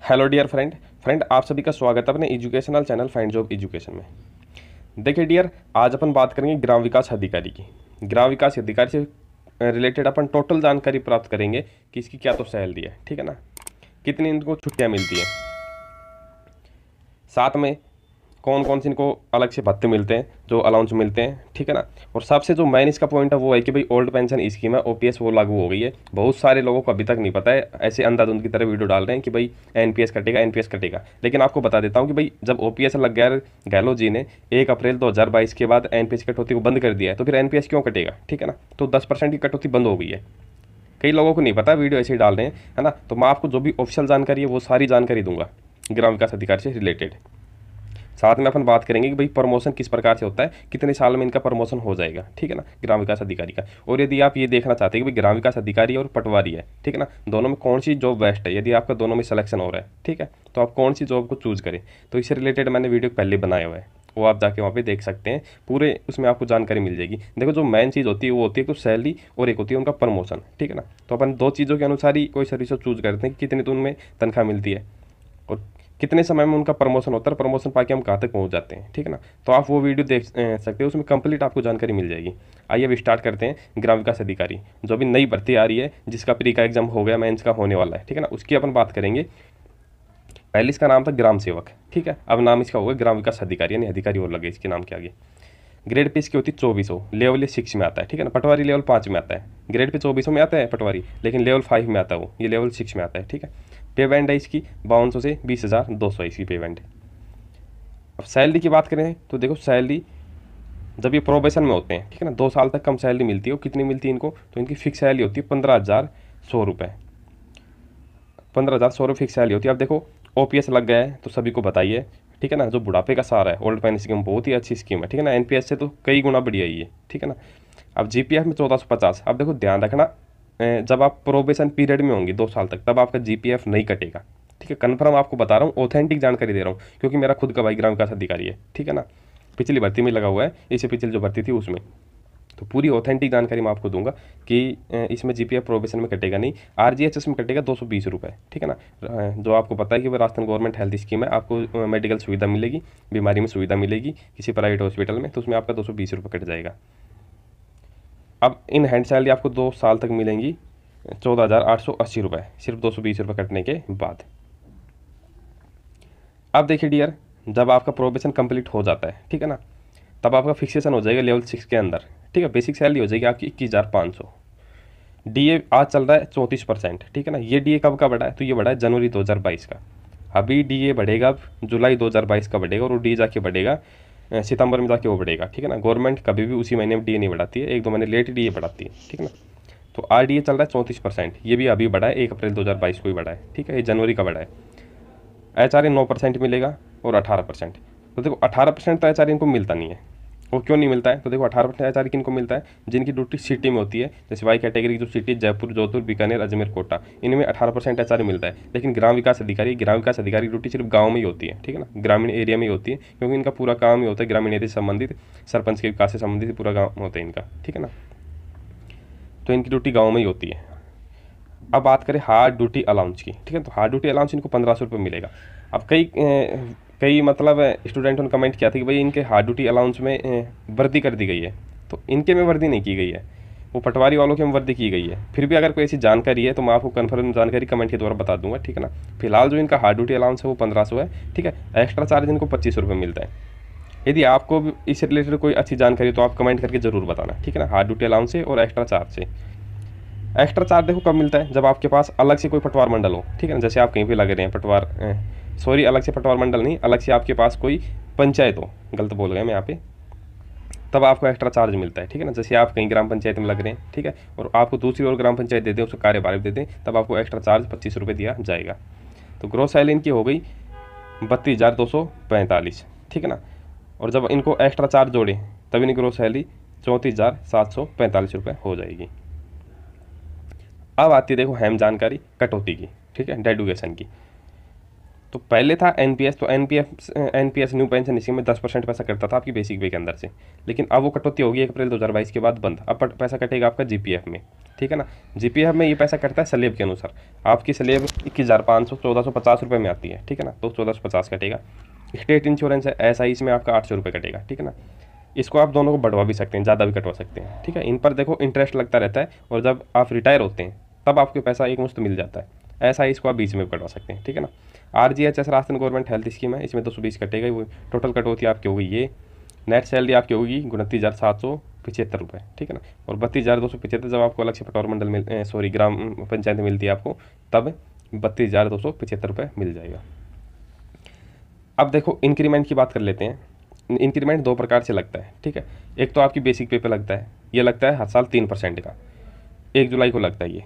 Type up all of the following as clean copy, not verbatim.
Hello dear friend आप सभी का स्वागत है अपने educational channel find job education में। देखिए डियर, आज अपन बात करेंगे ग्राम विकास अधिकारी की। ग्राम विकास अधिकारी से रिलेटेड अपन टोटल जानकारी प्राप्त करेंगे कि इसकी क्या तो सैलरी है, ठीक है ना, कितनी इनको छुट्टियां मिलती हैं, साथ में कौन कौन से इनको अलग से भत्ते मिलते हैं, जो अलाउंस मिलते हैं, ठीक है ना। और सबसे जो मेन इसका पॉइंट है वो है कि भाई ओल्ड पेंशन स्कीम है, ओपीएस वो लागू हो गई है। बहुत सारे लोगों को अभी तक नहीं पता है, ऐसे अंधाधुंध की तरह वीडियो डाल रहे हैं कि भाई एनपीएस कटेगा, एनपीएस कटेगा। लेकिन आपको बता देता हूँ कि भाई जब ओपीएस लग गया, गहलोत जी ने 1 अप्रैल 2022 के बाद एनपीएस कटौती को बंद कर दिया है, तो फिर एनपीएस क्यों कटेगा, ठीक है ना। तो 10% की कटौती बंद हो गई है। कई लोगों को नहीं पता, वीडियो ऐसे ही डाल रहे हैं, है ना। तो मैं आपको जो भी ऑफिशियल जानकारी है वो सारी जानकारी दूंगा ग्राम विकास अधिकारी से रिलेटेड। साथ में अपन बात करेंगे कि भाई प्रमोशन किस प्रकार से होता है, कितने साल में इनका प्रमोशन हो जाएगा, ठीक है ना, ग्राम विकास अधिकारी का। और यदि आप ये देखना चाहते हैं कि भाई ग्राम विकास अधिकारी और पटवारी है, ठीक है ना, दोनों में कौन सी जॉब बेस्ट है, यदि आपका दोनों में सिलेक्शन हो रहा है, ठीक है, तो आप कौन सी जॉब को चूज़ करें, तो इससे रिलेटेड मैंने वीडियो पहले बनाया हुआ है, वो आप जाके वहाँ पे देख सकते हैं। पूरे उसमें आपको जानकारी मिल जाएगी। देखो, जो मेन चीज़ होती है वो होती है तो सैलरी, और एक होती है उनका प्रमोशन, ठीक है ना। तो अपन दो चीज़ों के अनुसार ही कोई सर्विस चूज़ करते हैं कि कितनी तो उनमें तनख्वाह मिलती है और कितने समय में उनका प्रमोशन होता है, प्रमोशन पाके हम कहाँ तक पहुँच जाते हैं, ठीक है ना। तो आप वो वीडियो देख सकते हो, उसमें कंप्लीट आपको जानकारी मिल जाएगी। आइए अब स्टार्ट करते हैं। ग्राम विकास अधिकारी जो अभी नई भर्ती आ रही है, जिसका प्री का एग्जाम हो गया, मेंस का होने वाला है, ठीक है ना, उसकी अपन बात करेंगे। पहले इसका नाम था ग्राम सेवक, ठीक है, अब नाम इसका होगा ग्राम विकास अधिकारी, यानी अधिकारी और लगे इसके नाम के आगे। ग्रेड पे इसकी होती है 2400, लेवल ये 6 में आता है, ठीक है ना। पटवारी लेवल 5 में आता है, ग्रेड पे 2400 में आता है पटवारी, लेकिन लेवल 5 में आता है वो, ये लेवल 6 में आता है, ठीक है। पे बैंड है इसकी 5200 से 20,200 है इसकी पे बैंड। अब सैलरी की बात करें तो देखो, सैलरी जब ये प्रोबेशन में होते हैं, ठीक है ना, 2 साल तक कम सैलरी मिलती है। वो कितनी मिलती है इनको, तो इनकी फिक्स सैलरी होती है 15,100 रुपये, 15,100 रुपये फिक्स सैलरी होती है। अब देखो, ओपीएस लग गया है तो सभी को बताइए, ठीक है ना, जो बुढ़ापे का सहारा है, ओल्ड पेंशन स्कीम बहुत ही अच्छी स्कीम है, ठीक है ना। एनपीएस से तो कई गुना बढ़िया ही है, ठीक है ना। अब जीपीएफ में 1450। अब देखो ध्यान रखना, जब आप प्रोबेशन पीरियड में होंगे 2 साल तक, तब आपका जीपीएफ नहीं कटेगा, ठीक है। कन्फर्म आपको बता रहा हूँ, ऑथेंटिक जानकारी दे रहा हूँ, क्योंकि मेरा खुद का भाई ग्राम विकास अधिकारी है, ठीक है ना, पिछली भर्ती में लगा हुआ है, इससे पिछली जो भर्ती थी उसमें। तो पूरी ऑथेंटिक जानकारी मैं आपको दूंगा कि इसमें जीपीएफ प्रोबेशन में कटेगा नहीं, आरजीएचएस में कटेगा 220 रुपये, ठीक है ना। जो आपको पता है कि वो राजस्थान गवर्नमेंट हेल्थ स्कीम है, आपको मेडिकल सुविधा मिलेगी, बीमारी में सुविधा मिलेगी किसी प्राइवेट हॉस्पिटल में, तो उसमें आपका 220 रुपये कट जाएगा। अब इन हैंड सैलरी आपको 2 साल तक मिलेंगी 14,880 रुपये, सिर्फ 220 रुपये कटने के बाद। अब देखिए डियर, जब आपका प्रोबेशन कंप्लीट हो जाता है, ठीक है ना, तब आपका फिक्सेशन हो जाएगा लेवल 6 के अंदर, ठीक है। बेसिक सैलरी हो जाएगी आपकी 21,500। डीए आज चल रहा है 34%, ठीक है ना। ये डीए कब का बढ़ा है, तो ये बढ़ा है जनवरी 2022 का। अभी डीए बढ़ेगा, अब जुलाई 2022 का बढ़ेगा, और वो डी जाके बढ़ेगा सितंबर में जाके वो बढ़ेगा, ठीक है ना। गवर्नमेंट कभी भी उसी महीने में डीए नहीं बढ़ाती है, 1-2 महीने लेट डीए बढ़ाती है, ठीक है ना। तो आज डीए चल रहा है 34%, ये भी अभी बढ़ा है, 1 अप्रैल 2022 को ही बढ़ा है, ठीक है, ये जनवरी का बढ़ा है। एचआरए 9% मिलेगा और 18%। तो देखो 18% तो एचआरए इनको मिलता नहीं है। वो क्यों नहीं मिलता है, तो देखो 18% एचआरए किनको मिलता है, जिनकी ड्यूटी सिटी में होती है, जैसे वाई कैटेगरी की जो सिटी, जयपुर, जोधपुर, बीकानेर, अजमेर, कोटा, इनमें 18% एचआरए मिलता है। लेकिन ग्राम विकास अधिकारी की ड्यूटी सिर्फ गाँव में ही होती है, ठीक है ना, ग्रामीण एरिया में ही होती है, क्योंकि इनका पूरा काम ही होता है ग्रामीण एरिया से संबंधित, सरपंच के विकास से संबंधित पूरा काम होता है इनका, ठीक है ना। तो इनकी ड्यूटी गाँव में ही होती है। अब बात करें हार्ड ड्यूटी अलाउंस की, ठीक है, तो हार्ड ड्यूटी अलाउंस इनको 1500 रुपये मिलेगा। अब कई मतलब स्टूडेंटों ने कमेंट किया था कि भाई इनके हार्ड ड्यूटी अलाउंस में वृद्धि कर दी गई है, तो इनके में वृद्धि नहीं की गई है, वो पटवारी वालों के में वृद्धि की गई है। फिर भी अगर कोई ऐसी जानकारी है तो मैं आपको कन्फर्म जानकारी कमेंट के द्वारा बता दूंगा, ठीक है ना। फिलहाल जो इनका हार्ड ड्यूटी अलाउंस है वो 1500 है, ठीक है। एक्स्ट्रा चार्ज इनको 25 रुपये मिलता है। यदि आपको भी इससे रिलेटेड कोई अच्छी जानकारी तो आप कमेंट करके ज़रूर बताना, ठीक है ना, हार्ड ड्यूटी अलाउंस से और एक्स्ट्रा चार्ज से। एक्स्ट्रा चार्ज देखो कब मिलता है, जब आपके पास अलग से कोई पटवार मंडल हो, ठीक है ना, जैसे आप कहीं पे लग रहे हैं पटवार, सॉरी, अलग से पटवार मंडल नहीं, अलग से आपके पास कोई पंचायत हो, गलत बोल गए मैं यहाँ पे, तब आपको एक्स्ट्रा चार्ज मिलता है, ठीक है ना। जैसे आप कहीं ग्राम पंचायत में लग रहे हैं, ठीक है, और आपको दूसरी और ग्राम पंचायत दे दें, उसका कार्यभार दे दें, तब आपको एक्स्ट्रा चार्ज 25 रुपये दिया जाएगा। तो ग्रोस सैलरी इनकी हो गई 32,245, ठीक है ना। और जब इनको एक्स्ट्रा चार्ज जोड़ें तब इनकी ग्रोस सैलरी 34,745 रुपये हो जाएगी। अब आती है देखो अहम जानकारी कटौती की, ठीक है, डेडुकेशन की। तो पहले था एनपीएस, तो एनपीएस न्यू पेंशन स्कीम में 10% पैसा कटता था आपकी बेसिक पे के अंदर से, लेकिन अब वो कटौती होगी 1 अप्रैल 2022 के बाद बंद। अब पैसा कटेगा आपका जीपीएफ में, ठीक है ना। जीपीएफ में ये पैसा कटता है स्लेब के अनुसार। आपकी स्लेब 21,500 1450 रुपये में आती है, ठीक है ना, तो 1450 कटेगा। स्टेट इंश्योरेंस है एसआई, इसमें आपका 800 रुपये कटेगा, ठीक है ना। इसको आप दोनों को बढ़वा भी सकते हैं, ज़्यादा भी कटवा सकते हैं, ठीक है। इन पर देखो इंटरेस्ट लगता रहता है, और जब आप रिटायर होते हैं तब आपको पैसा एक मुश्त मिल जाता है। ऐसा इसको आप बीच में भी कटवा सकते हैं, ठीक है ना। RGHS Rajasthan government health scheme है, इसमें 220 कटेगा। वो टोटल कटौती आपकी होगी ये, नेट सैलरी आपकी होगी 29,775 रुपये, ठीक है ना। और 32,275 जब आपको अलग से पटौर मंडल ग्राम पंचायत मिलती है आपको, तब 32,275 रुपये मिल जाएगा। अब देखो इंक्रीमेंट की बात कर लेते हैं। इंक्रीमेंट 2 प्रकार से लगता है, ठीक है। एक तो आपकी बेसिक पे लगता है, ये लगता है हर साल 3% का, 1 जुलाई को लगता है ये।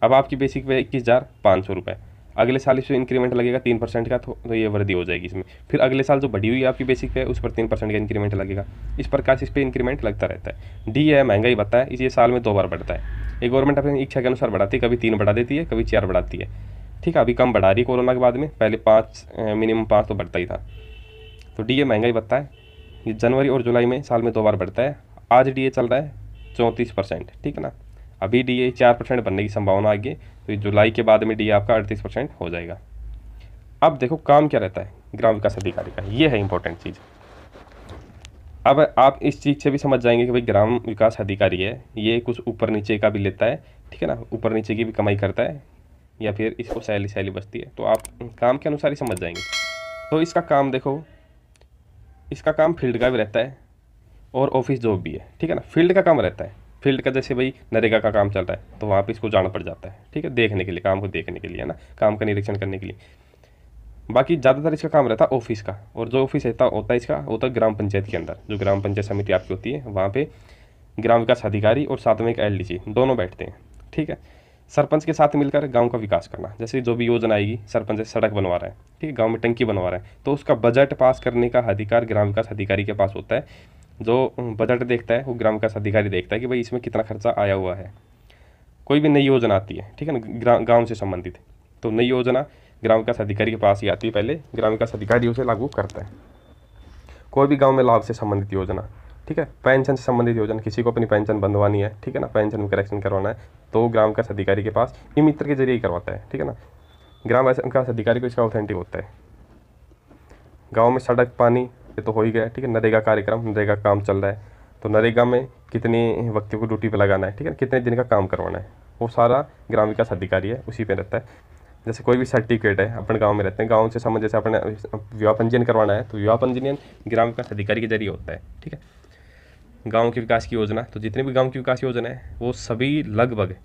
अब आपकी बेसिक पे 21,500 रुपये, अगले साल इस पर इंक्रीमेंट लगेगा 3% का, तो ये वृद्धि हो जाएगी इसमें। फिर अगले साल जो बढ़ी हुई है आपकी बेसिक पे उस पर 3% का इंक्रीमेंट लगेगा। इस प्रकार से इस पर इंक्रीमेंट लगता रहता है। डी है महंगाई भत्ता है, इसे साल में 2 बार बढ़ता है। ये गवर्नमेंट अपनी इच्छा के अनुसार बढ़ाती है, कभी 3 बढ़ा देती है, कभी 4 बढ़ाती है, ठीक है। अभी कम बढ़ा रही है कोरोना के बाद में, पहले 5 मिनिमम 5 तो बढ़ता ही था। तो डी ए महंगाई भत्ता है, ये जनवरी और जुलाई में साल में 2 बार बढ़ता है। आज डी ए चल रहा है 34%, ठीक है ना। अभी डी ए 4% बनने की संभावना आगे, तो जुलाई के बाद में डी ए आपका 38% हो जाएगा। अब देखो काम क्या रहता है ग्राम विकास अधिकारी का, ये है इंपॉर्टेंट चीज़। अब आप इस चीज़ से भी समझ जाएंगे कि भाई ग्राम विकास अधिकारी है, ये कुछ ऊपर नीचे का भी लेता है, ठीक है ना, ऊपर नीचे की भी कमाई करता है, या फिर इसको सैली बचती है, तो आप काम के अनुसार ही समझ जाएंगे। तो इसका काम देखो, इसका काम फील्ड का भी रहता है और ऑफिस जॉब भी है, ठीक है ना। फील्ड का काम रहता है, फील्ड का जैसे भाई नरेगा का काम चल रहा है तो वहाँ पे इसको जाना पड़ जाता है, ठीक है, देखने के लिए, काम को देखने के लिए, है ना, काम का निरीक्षण करने के लिए। बाकी ज़्यादातर इसका काम रहता है ऑफिस का, और जो ऑफिस होता है इसका होता है ग्राम पंचायत के अंदर, जो ग्राम पंचायत समिति आपकी होती है, वहाँ पे ग्राम विकास अधिकारी और साथ में एक एलडीसी दोनों बैठते हैं, ठीक है। सरपंच के साथ मिलकर गांव का विकास करना, जैसे जो भी योजना आएगी, सरपंच सड़क बनवा रहा है, ठीक है, गांव में टंकी बनवा रहा है, तो उसका बजट पास करने का अधिकार ग्राम विकास अधिकारी के पास होता है। जो बजट देखता है वो ग्राम विकास अधिकारी देखता है कि भाई इसमें कितना खर्चा आया हुआ है। कोई भी नई योजना आती है, ठीक है ना, गाँव से संबंधित, तो नई योजना ग्राम विकास अधिकारी के पास ही आती है, पहले ग्राम विकास अधिकारी उसे लागू करता है। कोई भी गाँव में लाभ से संबंधित योजना, ठीक है, पेंशन से संबंधित योजना, किसी को अपनी पेंशन बंधवानी है, ठीक है ना, पेंशन में करेक्शन करवाना है, तो ग्राम विकास अधिकारी के पास ई मित्र के जरिए ही करवाता है, ठीक है ना। ग्राम विकास अधिकारी को इसका ऑथेंटिक होता है। गांव में सड़क पानी ये तो हो ही गया, ठीक है। नरेगा कार्यक्रम, नरेगा काम चल रहा है, तो नरेगा में कितने व्यक्ति को ड्यूटी पे लगाना है, ठीक है, कितने दिन का काम करवाना है, वो सारा ग्राम विकास अधिकारी है, उसी पे रहता है। जैसे कोई भी सर्टिफिकेट है, अपन गांव में रहते हैं, गांव से संबंध, जैसे अपने विवाह पंजीयन करवाना है, तो विवाह पंजीयन ग्राम विकास अधिकारी के जरिए होता है, ठीक है। गांव के विकास की योजना, तो जितने भी गांव की विकास योजना है वो सभी लगभग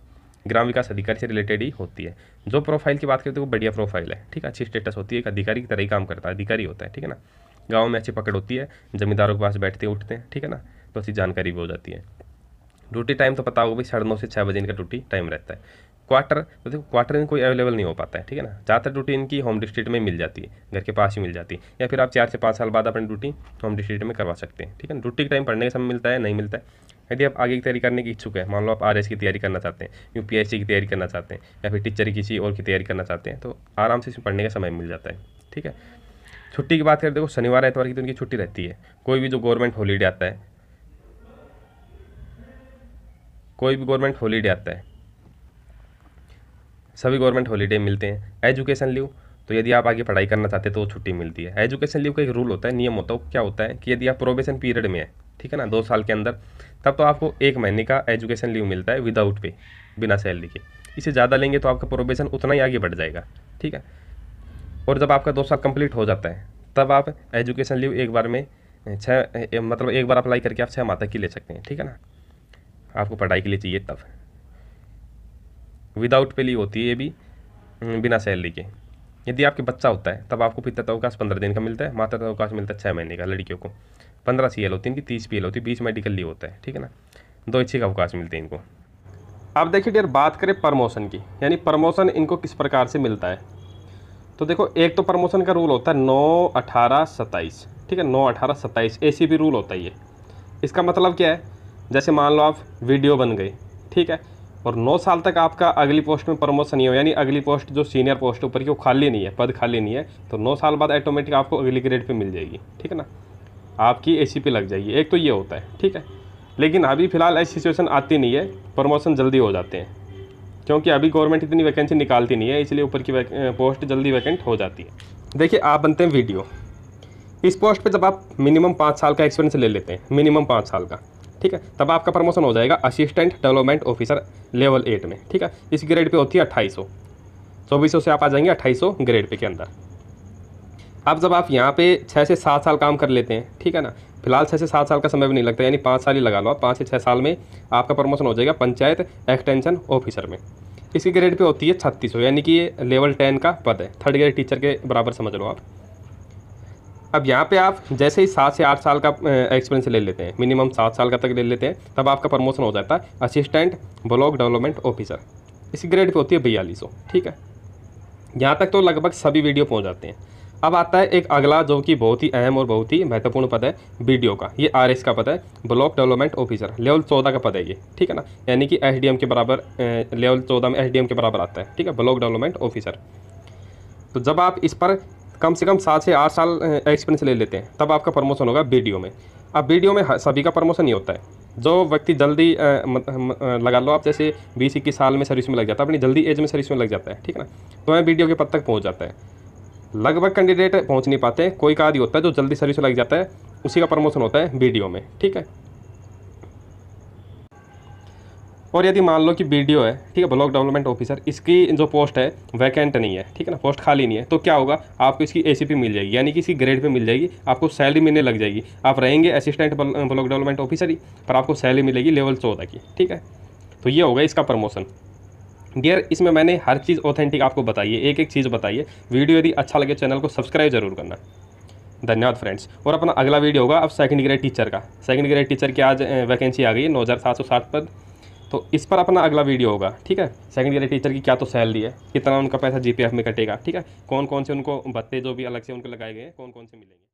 ग्राम विकास अधिकारी से रिलेटेड ही होती है। जो प्रोफाइल की बात करते हैं वो बढ़िया प्रोफाइल है, ठीक है, अच्छी स्टेटस होती है, एक अधिकारी की तरह ही काम करता है, अधिकारी होता है, ठीक है ना। गाँव में अच्छी पकड़ होती है, जमींदारों के पास बैठते उठते हैं, ठीक है ना, तो अच्छी जानकारी भी हो जाती है। ड्यूटी टाइम तो पता होगा भाई, 9:30 से 6 बजे इनका ड्यूटी टाइम रहता है। क्वार्टर, तो देखो क्वार्टर में कोई अवेलेबल नहीं हो पाता है, ठीक है ना। ज़्यादातर ड्यूटी इनकी होम डिस्ट्रिक्ट में मिल जाती है, घर के पास ही मिल जाती है, या फिर आप 4 से 5 साल बाद अपनी ड्यूटी होम डिस्ट्रिक्ट में करवा सकते हैं, ठीक है। ड्यूटी के टाइम पढ़ने का समय मिलता है, नहीं मिलता है। यदि आप आगे की तैयारी करने की इच्छुक है, मान लो आप आरएस की तैयारी करना चाहते हैं, यूपीएससी की तैयारी करना चाहते हैं, या फिर टीचर की किसी और की तैयारी करना चाहते हैं, तो आराम से इसमें पढ़ने का समय मिल जाता है, ठीक है। छुट्टी की बात करें, देखो शनिवार एतवार की तो उनकी छुट्टी रहती है। कोई भी जो गवर्नमेंट हॉलीडे आता है, कोई भी गवर्नमेंट हॉलीडे आता है, सभी गवर्नमेंट हॉलीडे मिलते हैं। एजुकेशन लीव, तो यदि आप आगे पढ़ाई करना चाहते हैं तो वो छुट्टी मिलती है। एजुकेशन लीव का एक रूल होता है, नियम होता है, वो क्या होता है कि यदि आप प्रोबेशन पीरियड में है, ठीक है ना, 2 साल के अंदर, तब तो आपको 1 महीने का एजुकेशन लीव मिलता है विदाउट पे, बिना सैलरी के। इससे ज़्यादा लेंगे तो आपका प्रोबेशन उतना ही आगे बढ़ जाएगा, ठीक है। और जब आपका 2 साल कंप्लीट हो जाता है तब आप एजुकेशन लीव एक बार में एक बार अप्लाई करके आप 6 माह तक की ले सकते हैं, ठीक है ना। आपको पढ़ाई के लिए चाहिए तब। विदाउट पे लीव होती है ये भी, बिना सैलरी के। यदि आपके बच्चा होता है तब आपको पितृत्व अवकाश 15 दिन का मिलता है, मातृत्व अवकाश मिलता है 6 महीने का। लड़कियों को 15 CL होती है, इनकी 30 PL होती है, 20 मेडिकल लीव होता है, ठीक है ना। 2 इच्छिक अवकाश मिलते हैं इनको। अब देखिए डियर, बात करें प्रमोशन की, यानी प्रमोशन इनको किस प्रकार से मिलता है। तो देखो, एक तो प्रमोशन का रूल होता है 9, 18, 27, ठीक है, 9, 18, 27 ACP रूल होता है ये। इसका मतलब क्या है, जैसे मान लो आप वीडियो बन गए, ठीक है, और 9 साल तक आपका अगली पोस्ट में प्रमोशन नहीं हो, यानी अगली पोस्ट जो सीनियर पोस्ट ऊपर की वो खाली नहीं है, पद खाली नहीं है, तो 9 साल बाद ऑटोमेटिक आपको अगली ग्रेड पे मिल जाएगी, ठीक है ना, आपकी एसीपी लग जाएगी। एक तो ये होता है, ठीक है। लेकिन अभी फ़िलहाल ऐसी सिचुएशन आती नहीं है, प्रमोशन जल्दी हो जाते हैं, क्योंकि अभी गवर्नमेंट इतनी वैकेंसी निकालती नहीं है, इसलिए ऊपर की पोस्ट जल्दी वैकेंट हो जाती है। देखिए आप बनते हैं वीडियो, इस पोस्ट पे जब आप मिनिमम 5 साल का एक्सपीरियंस ले लेते हैं, मिनिमम 5 साल का, ठीक है, तब आपका प्रमोशन हो जाएगा असिस्टेंट डेवलपमेंट ऑफिसर लेवल 8 में, ठीक है। इस ग्रेड पे होती है 2800, 2400 से आप आ जाएंगे 2800 ग्रेड पे के अंदर। अब जब आप यहाँ पे 6 से 7 साल काम कर लेते हैं, ठीक है ना, फिलहाल 6 से 7 साल का समय भी नहीं लगता, यानी 5 साल ही लगा लो आप, 5 से 6 साल में आपका प्रमोशन हो जाएगा पंचायत एक्सटेंशन ऑफिसर में। इसकी ग्रेड पे होती है 3600, यानी कि ये लेवल 10 का पद है, 3rd ग्रेड टीचर के बराबर समझ लो आप। अब यहाँ पे आप जैसे ही 7 से 8 साल का एक्सपीरियंस ले लेते हैं, मिनिमम 7 साल का तक ले लेते हैं, तब आपका प्रमोशन हो जाता है असिस्टेंट ब्लॉक डेवलपमेंट ऑफिसर। इसी ग्रेड पे होती है 4200, ठीक है। यहाँ तक तो लगभग सभी वीडियो पहुँच जाते हैं। अब आता है एक अगला जो कि बहुत ही अहम और बहुत ही महत्वपूर्ण पद है वीडियो का, ये RS का पद है, ब्लॉक डेवलपमेंट ऑफिसर, लेवल 14 का पद है ये, ठीक है ना, यानी कि SDM के बराबर, लेवल 14 में SDM के बराबर आता है, ठीक है, ब्लॉक डेवलपमेंट ऑफिसर। तो जब आप इस पर कम से कम 7 से 8 साल एक्सपीरियंस ले लेते हैं, तब आपका प्रमोशन होगा BDO में। अब BDO में सभी का प्रमोशन नहीं होता है, जो व्यक्ति जल्दी लगा लो आप जैसे 20-21 साल में सर्विस में लग जाता है, अपनी जल्दी एज में सर्विस में लग जाता है, ठीक है ना, तो वह BDO के पद तक पहुंच जाता है। लगभग कैंडिडेट पहुंच नहीं पाते हैं, कोई का आदि होता है जो जल्दी सर्विस में लग जाता है, उसी का प्रमोशन होता है BDO में, ठीक है। और यदि मान लो कि BDO है, ठीक है, ब्लॉक डेवलपमेंट ऑफिसर, इसकी जो पोस्ट है वैकेंट नहीं है, ठीक है ना, पोस्ट खाली नहीं है, तो क्या होगा, आपको इसकी ACP मिल जाएगी, यानी कि इसकी ग्रेड पे मिल जाएगी, आपको सैलरी मिलने लग जाएगी। आप रहेंगे असिस्टेंट ब्लॉक डेवलपमेंट ऑफिसर ही, पर आपको सैलरी मिलेगी लेवल 14 की, ठीक है। तो ये होगा इसका प्रमोशन। डियर, इसमें मैंने हर चीज़ ऑथेंटिक आपको बताई है, एक एक चीज़ बताई है। वीडियो यदि अच्छा लगे चैनल को सब्सक्राइब जरूर करना। धन्यवाद फ्रेंड्स। और अपना अगला वीडियो होगा अब 2nd ग्रेड टीचर का। 2nd ग्रेड टीचर की आज वैकेंसी आ गई है 9760 पद, तो इस पर अपना अगला वीडियो होगा, ठीक है। 2nd ग्रेड टीचर की क्या तो सैलरी है, कितना उनका पैसा GPF में कटेगा, ठीक है, कौन कौन से उनको भत्ते जो भी अलग से उनको लगाए गए हैं, कौन कौन से मिलेंगे।